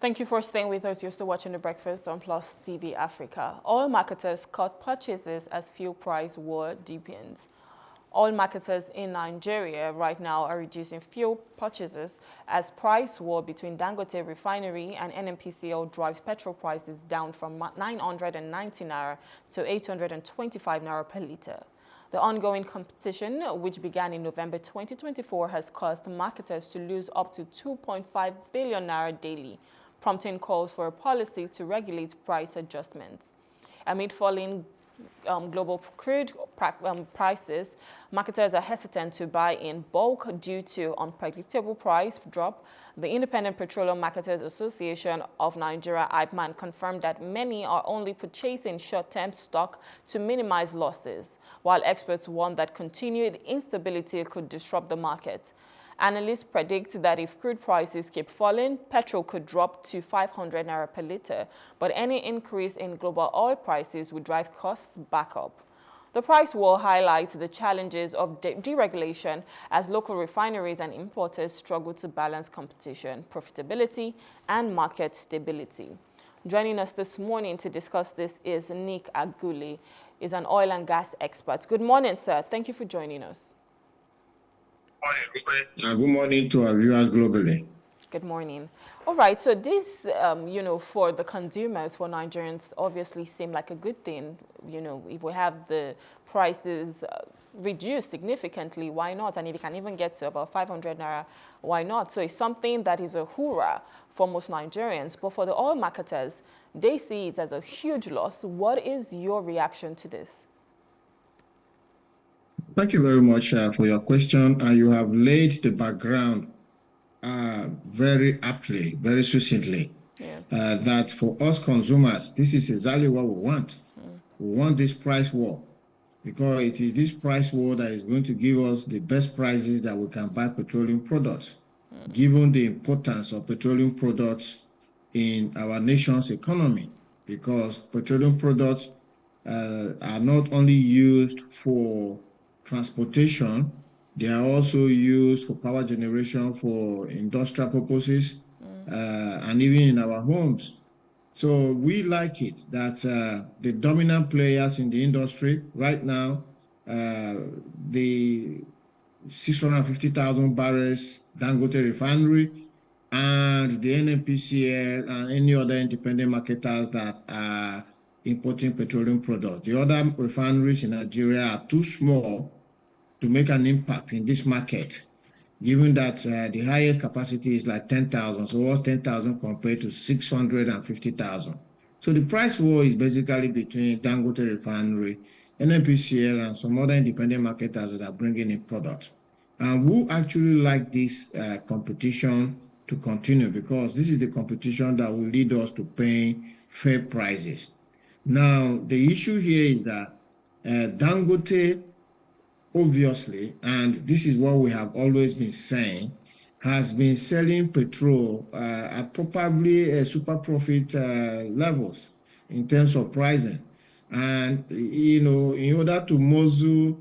Thank you for staying with us. You're still watching The Breakfast on Plus TV Africa. Oil marketers cut purchases as fuel price war deepens. Oil marketers in Nigeria right now are reducing fuel purchases as price war between Dangote Refinery and NNPCL drives petrol prices down from 990 naira to 825 naira per litre. The ongoing competition, which began in November 2024, has caused marketers to lose up to 2.5 billion naira daily, prompting calls for a policy to regulate price adjustments. Amid falling global crude prices, marketers are hesitant to buy in bulk due to unpredictable price drop. The Independent Petroleum Marketers Association of Nigeria, IPMAN, confirmed that many are only purchasing short-term stock to minimize losses, while experts warn that continued instability could disrupt the market. Analysts predict that if crude prices keep falling, petrol could drop to 500 naira per litre, but any increase in global oil prices would drive costs back up. The price war highlights the challenges of deregulation as local refineries and importers struggle to balance competition, profitability, and market stability. Joining us this morning to discuss this is Nick Agule, is an oil and gas expert. Good morning, sir. Thank you for joining us. Good morning to our viewers globally. Good morning. All right, so this, for the consumers, for Nigerians, obviously seem like a good thing. If we have the prices reduced significantly, why not? And if it can even get to about 500 naira, why not? So it's something that is a hoorah for most Nigerians. But for the oil marketers, they see it as a huge loss. What is your reaction to this? Thank you very much for your question. You have laid the background very aptly, very succinctly. Yeah. That for us consumers, this is exactly what we want. We want this price war because it is this price war that is going to give us the best prices that we can buy petroleum products, given the importance of petroleum products in our nation's economy, because petroleum products are not only used for transportation, they are also used for power generation, for industrial purposes, and even in our homes. So we like it that the dominant players in the industry right now, the 650,000 barrels Dangote Refinery and the NNPCL and any other independent marketers that are importing petroleum products. The other refineries in Nigeria are too small to make an impact in this market, given that the highest capacity is like 10,000. So what's 10,000 compared to 650,000? So the price war is basically between Dangote Refinery, NNPCL, and some other independent marketers that are bringing in products. And we actually like this competition to continue because this is the competition that will lead us to paying fair prices. Now, the issue here is that Dangote, obviously, and this is what we have always been saying, has been selling petrol at probably super profit levels in terms of pricing. And, in order to muzzle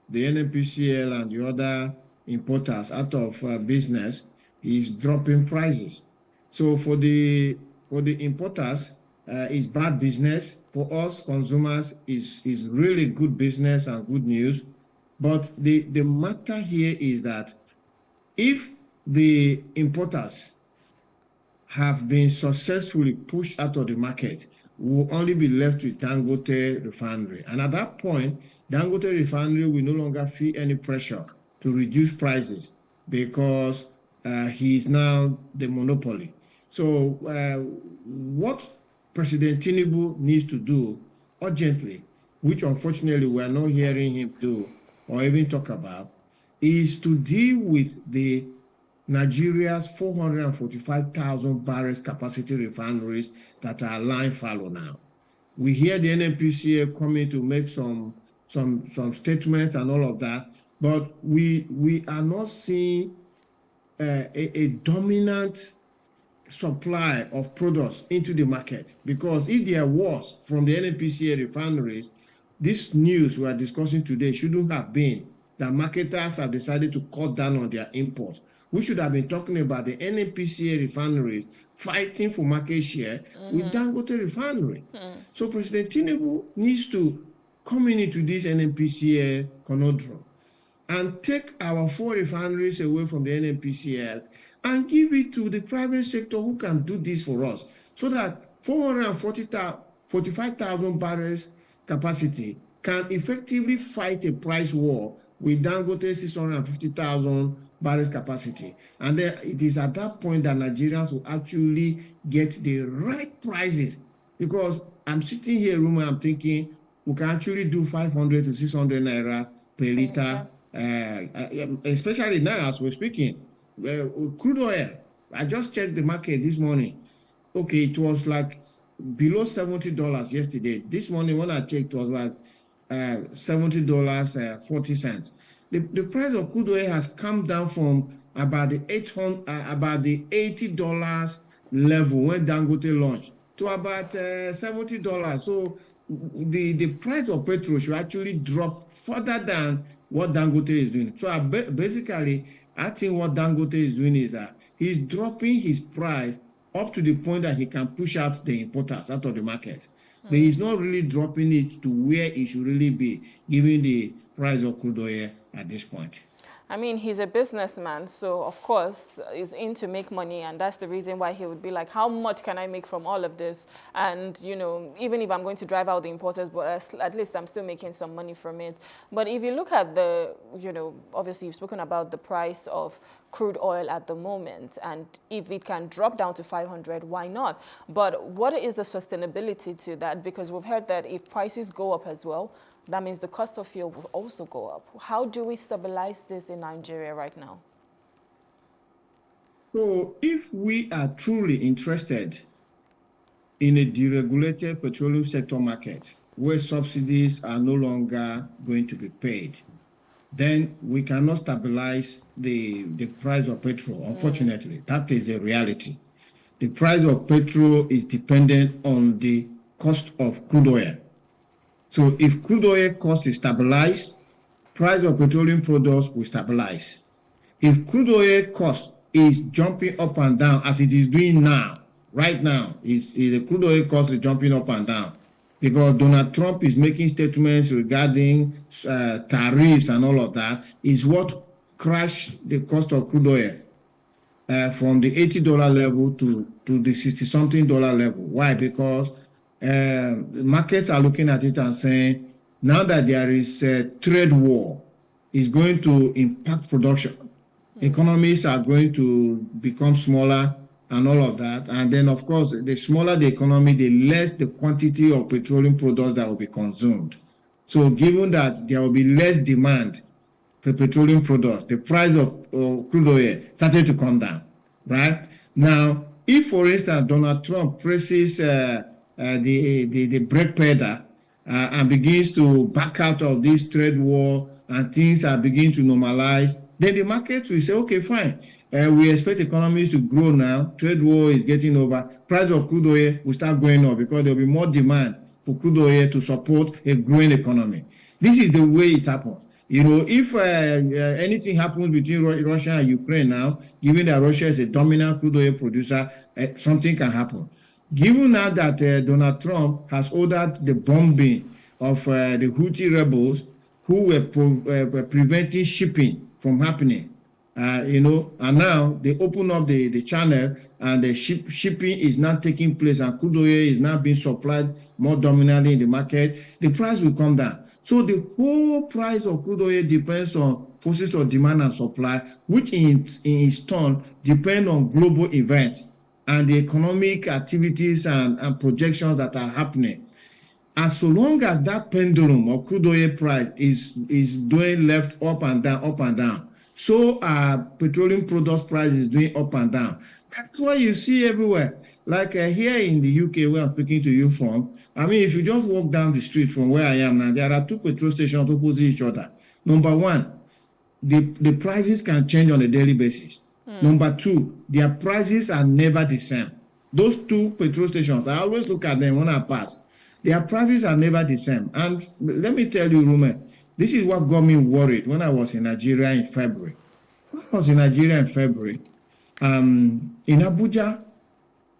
the NNPCL and the other importers out of business, is dropping prices. So for the importers, it's bad business. For us consumers, is really good business and good news. But the matter here is that if the importers have been successfully pushed out of the market, we'll only be left with Dangote Refinery. And at that point, Dangote Refinery will no longer feel any pressure to reduce prices because he is now the monopoly. So what President Tinubu needs to do urgently, which unfortunately we are not hearing him do or even talk about, is to deal with the Nigeria's 445,000 barrels capacity refineries that are lying fallow now. We hear the NNPCL coming to make some statements and all of that, but we are not seeing a dominant supply of products into the market, because if there was from the NNPCL refineries, this news we are discussing today shouldn't have been that marketers have decided to cut down on their imports, we should have been talking about the NNPCL refineries fighting for market share with Dangote refinery. So President Tinubu needs to come into this NNPCL conundrum and take our 4 refineries away from the NNPCL and give it to the private sector who can do this for us, so that 445,000 barrels capacity can effectively fight a price war with Dangote 650,000 barrels capacity. And then it is at that point that Nigerians will actually get the right prices. Because I'm sitting here, Rume, I'm thinking we can actually do 500 to 600 naira per liter, especially now as we're speaking. Crude oil, I just checked the market this morning. Okay, it was like below $70 yesterday. This morning when I checked, it was like $70.40. The price of crude oil has come down from about the $80 level when Dangote launched to about $70. So the price of petrol should actually drop further than what Dangote is doing. So basically, I think what Dangote is doing is that he's dropping his price up to the point that he can push out the importers out of the market. But he's not really dropping it to where it should really be, given the price of crude oil at this point. I mean, he's a businessman, so of course he's in to make money, and that's the reason why he would be like, how much can I make from all of this? And, you know, even if I'm going to drive out the importers, but at least I'm still making some money from it. But if you look at the, you know, obviously you've spoken about the price of crude oil at the moment, and if it can drop down to 500, why not? But what is the sustainability to that? Because we've heard that if prices go up as well, that means the cost of fuel will also go up. How do we stabilize this in Nigeria right now? So if we are truly interested in a deregulated petroleum sector market where subsidies are no longer going to be paid, then we cannot stabilize the price of petrol, unfortunately. That is the reality. The price of petrol is dependent on the cost of crude oil. So if crude oil cost is stabilized, price of petroleum products will stabilize. If crude oil cost is jumping up and down as it is doing now, right now, the crude oil cost is jumping up and down because Donald Trump is making statements regarding tariffs and all of that, is what crashed the cost of crude oil from the $80 level to the 60-something dollar level. Why? Because markets are looking at it and saying, now that there is a trade war, it's going to impact production. Economies are going to become smaller and all of that. And then, of course, the smaller the economy, the less the quantity of petroleum products that will be consumed. So given that there will be less demand for petroleum products, the price of crude oil started to come down, right? Now, if, for instance, Donald Trump presses the brake pedal and begins to back out of this trade war and things are beginning to normalize, then the market will say, okay, fine. We expect economies to grow now. Trade war is getting over. Price of crude oil will start going up because there will be more demand for crude oil to support a growing economy. This is the way it happens. You know, if anything happens between Russia and Ukraine now, given that Russia is a dominant crude oil producer, something can happen. Given now that Donald Trump has ordered the bombing of the Houthi rebels who were preventing shipping from happening, you know, and now they open up the channel and the shipping is not taking place and crude oil is now being supplied more dominantly in the market, the price will come down. So the whole price of crude oil depends on forces of demand and supply, which in its turn depend on global events and the economic activities and projections that are happening. As so long as that pendulum of crude oil price is doing left up and down, so petroleum products price is doing up and down. That's what you see everywhere. Like here in the UK, where I'm speaking to you from, I mean, if you just walk down the street from where I am now, there are 2 petrol stations opposite each other. Number one, the prices can change on a daily basis. Number two, their prices are never the same. Those 2 petrol stations, I always look at them when I pass. Their prices are never the same. And let me tell you, Rume, this is what got me worried when I was in Nigeria in February. I was in Nigeria in February. In Abuja,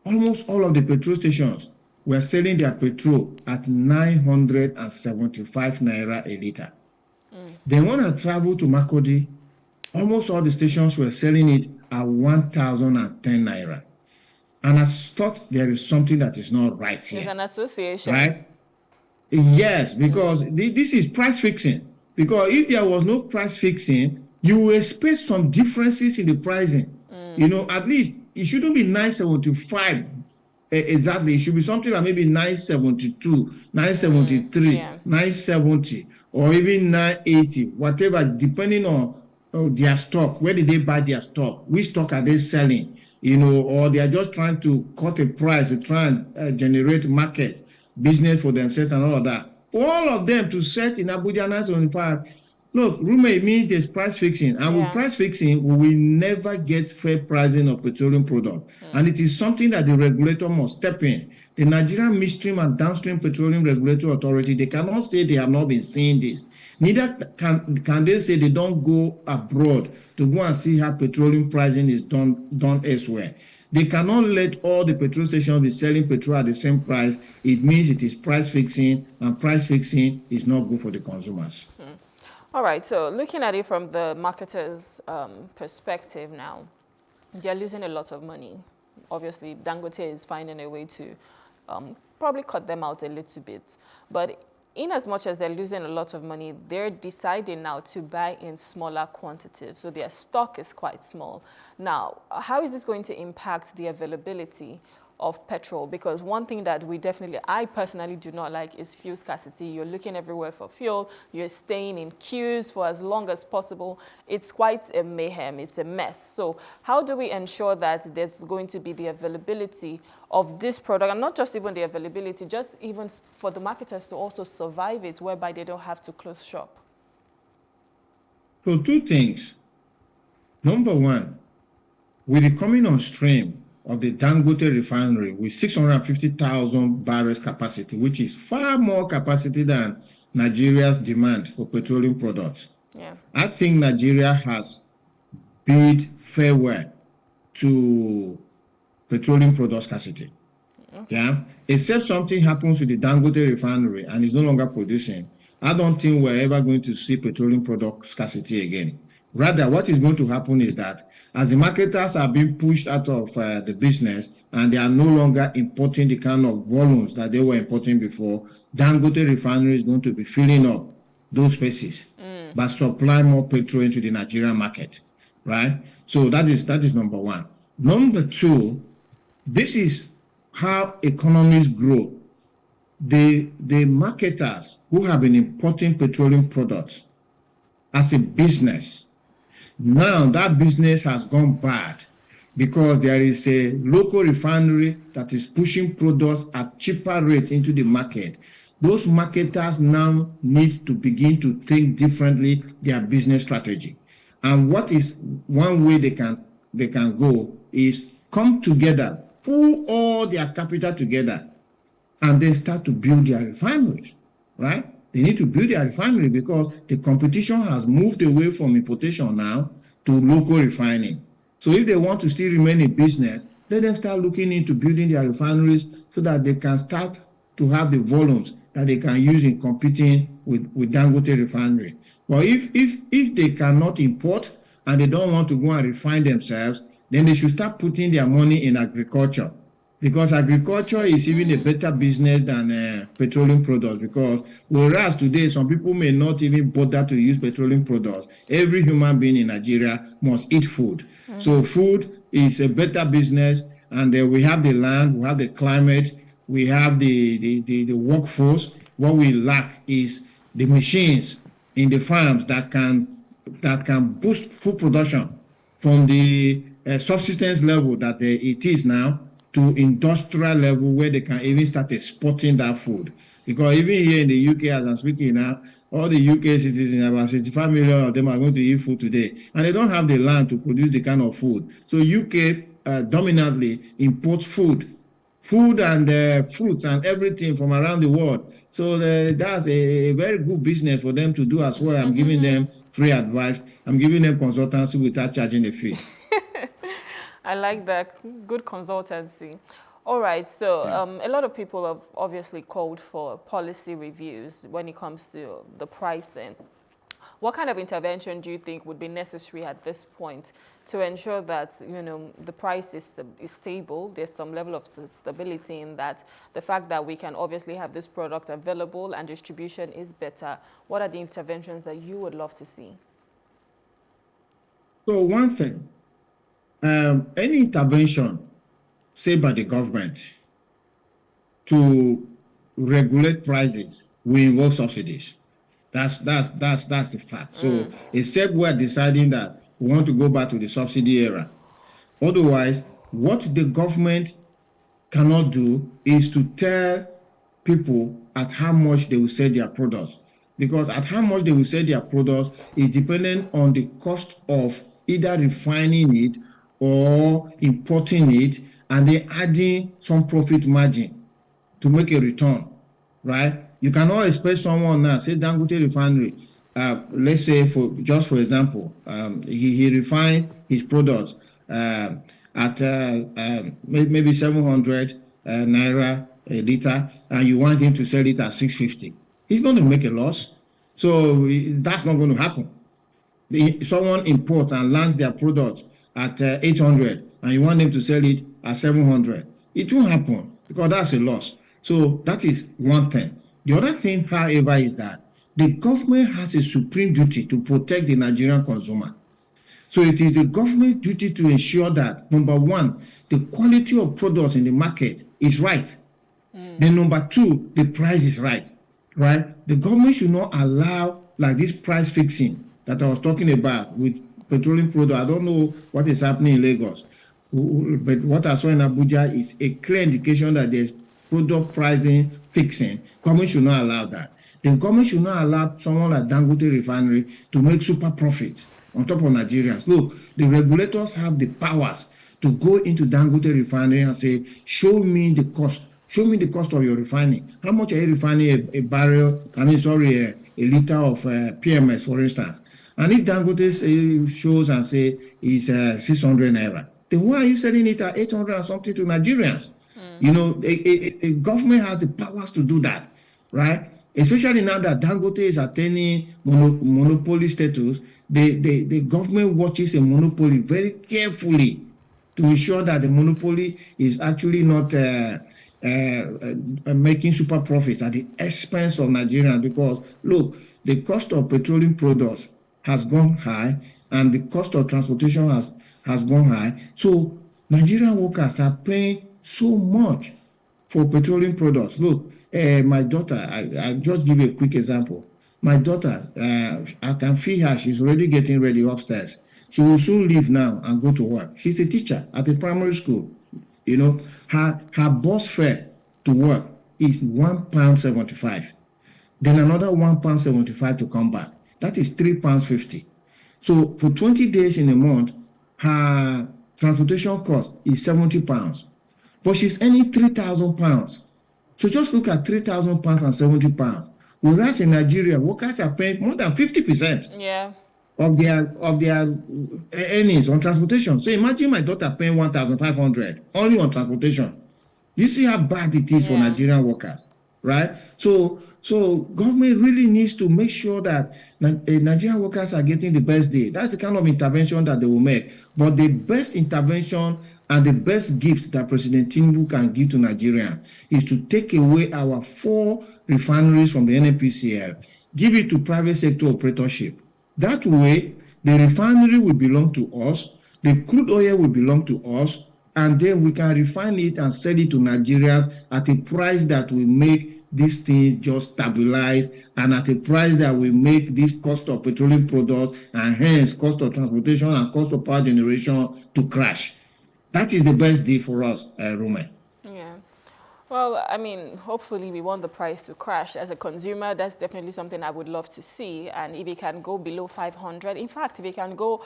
almost all of the petrol stations were selling their petrol at 975 naira a liter. Then when I traveled to Makodi, almost all the stations were selling it at 1,010 naira. And I thought there is something that is not right here. There's an association. Right? Yes, because this is price fixing. Because if there was no price fixing, you will expect some differences in the pricing. At least it shouldn't be 975 exactly. It should be something like maybe 972, 973, 970, or even 980, whatever, depending on their stock. Where did they buy their stock? Which stock are they selling? Or they are just trying to cut a price to try and generate market business for themselves and all of that. For all of them to set in Abuja 975, look, Rume, means there's price fixing. And with price fixing, we will never get fair pricing of petroleum products. And it is something that the regulator must step in. The Nigerian Midstream and Downstream Petroleum Regulatory Authority, they cannot say they have not been seeing this. Neither can they say they don't go abroad to go and see how petroleum pricing is done elsewhere. They cannot let all the petrol stations be selling petrol at the same price. It means it is price fixing, and price fixing is not good for the consumers. All right, so looking at it from the marketer's perspective now, they're losing a lot of money. Obviously, Dangote is finding a way to probably cut them out a little bit. But in as much as they're losing a lot of money, they're deciding now to buy in smaller quantities. So their stock is quite small. Now, how is this going to impact the availability of petrol? Because one thing that I personally do not like is fuel scarcity. You're looking everywhere for fuel. You're staying in queues for as long as possible. It's quite a mayhem. It's a mess. So how do we ensure that there's going to be the availability of this product, and not just even the availability, just even for the marketers to also survive it, whereby they don't have to close shop? So two things. Number one, with the coming on stream of the Dangote refinery with 650,000 barrels capacity, which is far more capacity than Nigeria's demand for petroleum products. I think Nigeria has bid farewell to petroleum product scarcity. Except something happens with the Dangote refinery and is no longer producing, I don't think we're ever going to see petroleum product scarcity again. Rather, what is going to happen is that as the marketers are being pushed out of the business and they are no longer importing the kind of volumes that they were importing before, Dangote refinery is going to be filling up those spaces by supplying more petrol into the Nigerian market, right? So that is number one. Number two, this is how economies grow. The marketers who have been importing petroleum products as a business, now that business has gone bad because there is a local refinery that is pushing products at cheaper rates into the market. Those marketers now need to begin to think differently their business strategy. And what is one way they can go is come together, pull all their capital together, and then start to build their refineries, right? They need to build their refinery because the competition has moved away from importation now to local refining. So if they want to still remain in business, let them start looking into building their refineries so that they can start to have the volumes that they can use in competing with Dangote refinery. But if they cannot import and they don't want to go and refine themselves, then they should start putting their money in agriculture. Because agriculture is even a better business than petroleum products. Because whereas today some people may not even bother to use petroleum products, every human being in Nigeria must eat food. So food is a better business, and we have the land, we have the climate, we have the workforce. What we lack is the machines in the farms that can boost food production from the subsistence level that it is now to industrial level where they can even start exporting that food. Because even here in the UK, as I'm speaking now, all the UK citizens, about 65 million of them are going to eat food today. And they don't have the land to produce the kind of food. So UK dominantly imports food food and fruits and everything from around the world. So that's a very good business for them to do as well. I'm giving them free advice. I'm giving them consultancy without charging a fee. I like that. Good consultancy. All right, so Yeah. a lot of people have obviously called for policy reviews when it comes to the pricing. What kind of intervention do you think would be necessary at this point to ensure that, you know, the price is stable, there's some level of stability in that, the fact that we can obviously have this product available and distribution is better? What are the interventions that you would love to see? So one thing, any intervention, say by the government, to regulate prices will involve subsidies. That's the fact. So except we're deciding that we want to go back to the subsidy era. Otherwise, what the government cannot do is to tell people at how much they will sell their products. Because at how much they will sell their products is dependent on the cost of either refining it or importing it and then adding some profit margin to make a return, right? You cannot expect someone now, say Dangote refinery, let's say for example, he refines his products at maybe 700 naira a liter, and you want him to sell it at 650. He's going to make a loss. So that's not going to happen. Someone imports and lands their product at 800 and you want them to sell it at 700. It won't happen because that's a loss. So that is one thing. The other thing, however, is that the government has a supreme duty to protect the Nigerian consumer. So it is the government's duty to ensure that, number one, the quality of products in the market is right. Then number two, the price is right. The government should not allow like this price fixing that I was talking about with petroleum products. I don't know what is happening in Lagos, but what I saw in Abuja is a clear indication that there's product pricing fixing. Government should not allow that. The government should not allow someone like Dangote refinery to make super profit on top of Nigerians. Look, the regulators have the powers to go into Dangote refinery and say, show me the cost. Show me the cost of your refining. How much are you refining a barrel, a liter of PMS, for instance? And if Dangote shows and say it's 600 naira, then why are you selling it at 800 and something to Nigerians? You know, a government has the powers to do that, right? Especially now that Dangote is attaining monopoly status, the government watches a monopoly very carefully to ensure that the monopoly is actually not making super profits at the expense of Nigerians. Because look, the cost of petroleum products has gone high and the cost of transportation has gone high. So Nigerian workers are paying so much for petroleum products. Look, my daughter, I'll just give you a quick example. My daughter, I can feel her, she's already getting ready upstairs. She will soon leave now and go to work. She's a teacher at a primary school. You know, her bus fare to work is £1.75. Then another £1.75 to come back. That is £3.50. So for 20 days in a month, her transportation cost is £70. But she's earning £3,000. So just look at £3,000 and £70. Whereas in Nigeria, workers are paying more than 50%. Yeah. Of their earnings on transportation. So imagine my daughter paying 1,500 only on transportation. You see how bad it is for Nigerian workers, right? So government really needs to make sure that Nigerian workers are getting the best deal. That's the kind of intervention that they will make. But the best intervention and the best gift that President Tinubu can give to Nigeria is to take away our 4 refineries from the NNPCL, give it to private sector operatorship. That way, the refinery will belong to us, the crude oil will belong to us, and then we can refine it and sell it to Nigerians at a price that will make these things just stabilize and at a price that will make this cost of petroleum products and hence cost of transportation and cost of power generation to crash. That is the best deal for us, Rume. Yeah. Well, I mean, hopefully we want the price to crash. As a consumer, that's definitely something I would love to see. And if it can go below 500, in fact, if it can go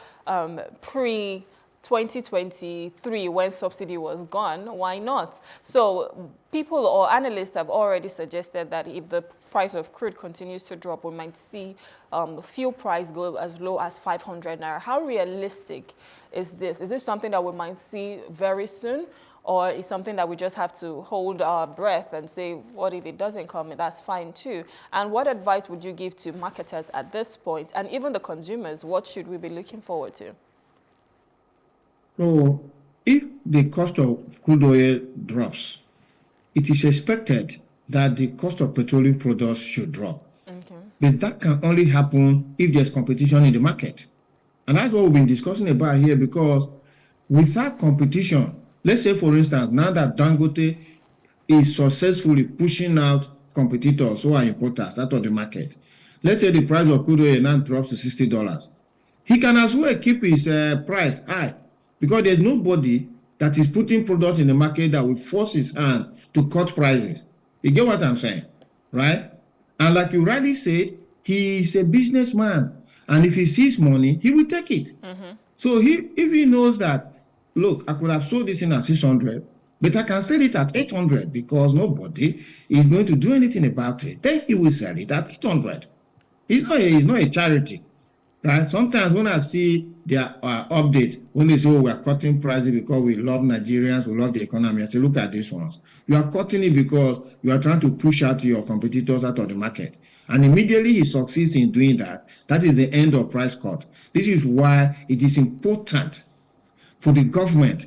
2023 when subsidy was gone, why not? So people or analysts have already suggested that if the price of crude continues to drop, we might see fuel price go as low as 500 naira. How realistic is this? Is this something that we might see very soon? Or is something that we just have to hold our breath and say, what if it doesn't come? That's fine too. And what advice would you give to marketers at this point? And even the consumers, what should we be looking forward to? So if the cost of crude oil drops, it is expected that the cost of petroleum products should drop. Okay. But that can only happen if there's competition in the market. And that's what we've been discussing about here, because without competition, let's say, for instance, now that Dangote is successfully pushing out competitors who are importers out of the market, let's say the price of crude oil now drops to $60. He can as well keep his price high, because there's nobody that is putting products in the market that will force his hands to cut prices. You get what I'm saying, right? And like you rightly said, he is a businessman, and if he sees money, he will take it. So if he knows that, look, I could have sold this in at 600, but I can sell it at 800 because nobody is going to do anything about it, then he will sell it at 800. It's not a charity, right? Sometimes when I see their update, when they say, oh, we are cutting prices because we love Nigerians, we love the economy, I say, look at these ones. You are cutting it because you are trying to push out your competitors out of the market. And immediately he succeeds in doing that. That is the end of price cut. This is why it is important for the government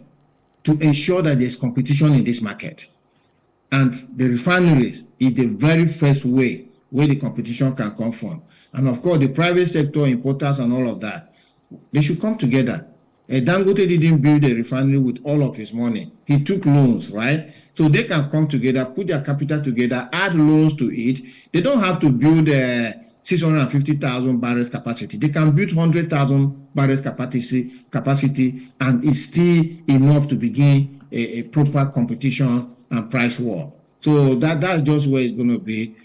to ensure that there's competition in this market. And the refineries is the very first way where the competition can come from. And of course, the private sector, importers and all of that, they should come together. Dangote didn't build a refinery with all of his money. He took loans, right? So they can come together, put their capital together, add loans to it. They don't have to build 650,000 barrels capacity. They can build 100,000 barrels capacity, and it's still enough to begin a proper competition and price war. So that's just where it's going to be.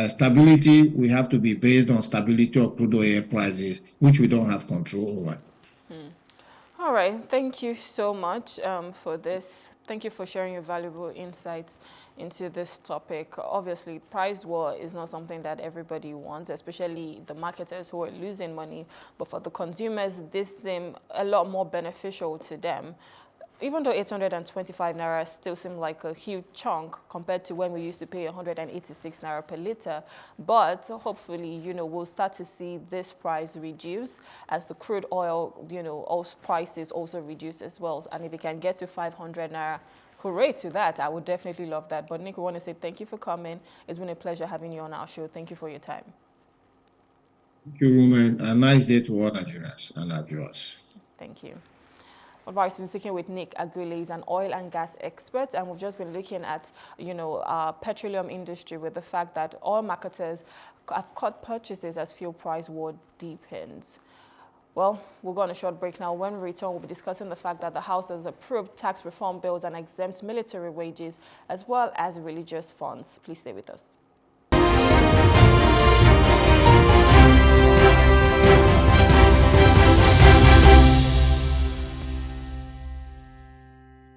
Stability, we have to be based on stability of crude oil prices, which we don't have control over. All right, thank you so much for this. Thank you for sharing your valuable insights into this topic. Obviously, price war is not something that everybody wants, especially the marketers who are losing money. But for the consumers, this seems a lot more beneficial to them. Even though 825 naira still seems like a huge chunk compared to when we used to pay 186 naira per liter, but hopefully, we'll start to see this price reduce as the crude oil, also prices also reduce as well. And if it can get to 500 naira, hooray to that. I would definitely love that. But Nick, we want to say thank you for coming. It's been a pleasure having you on our show. Thank you for your time. Thank you, Rume. A nice day to all Nigerians and our viewers. Thank you. All right, so we're speaking with Nick Agule. He's an oil and gas expert, and we've just been looking at, our petroleum industry with the fact that oil marketers have cut purchases as fuel price war deepens. Well, we'll go on a short break now. When we return, we'll be discussing the fact that the House has approved tax reform bills and exempts military wages as well as religious funds. Please stay with us.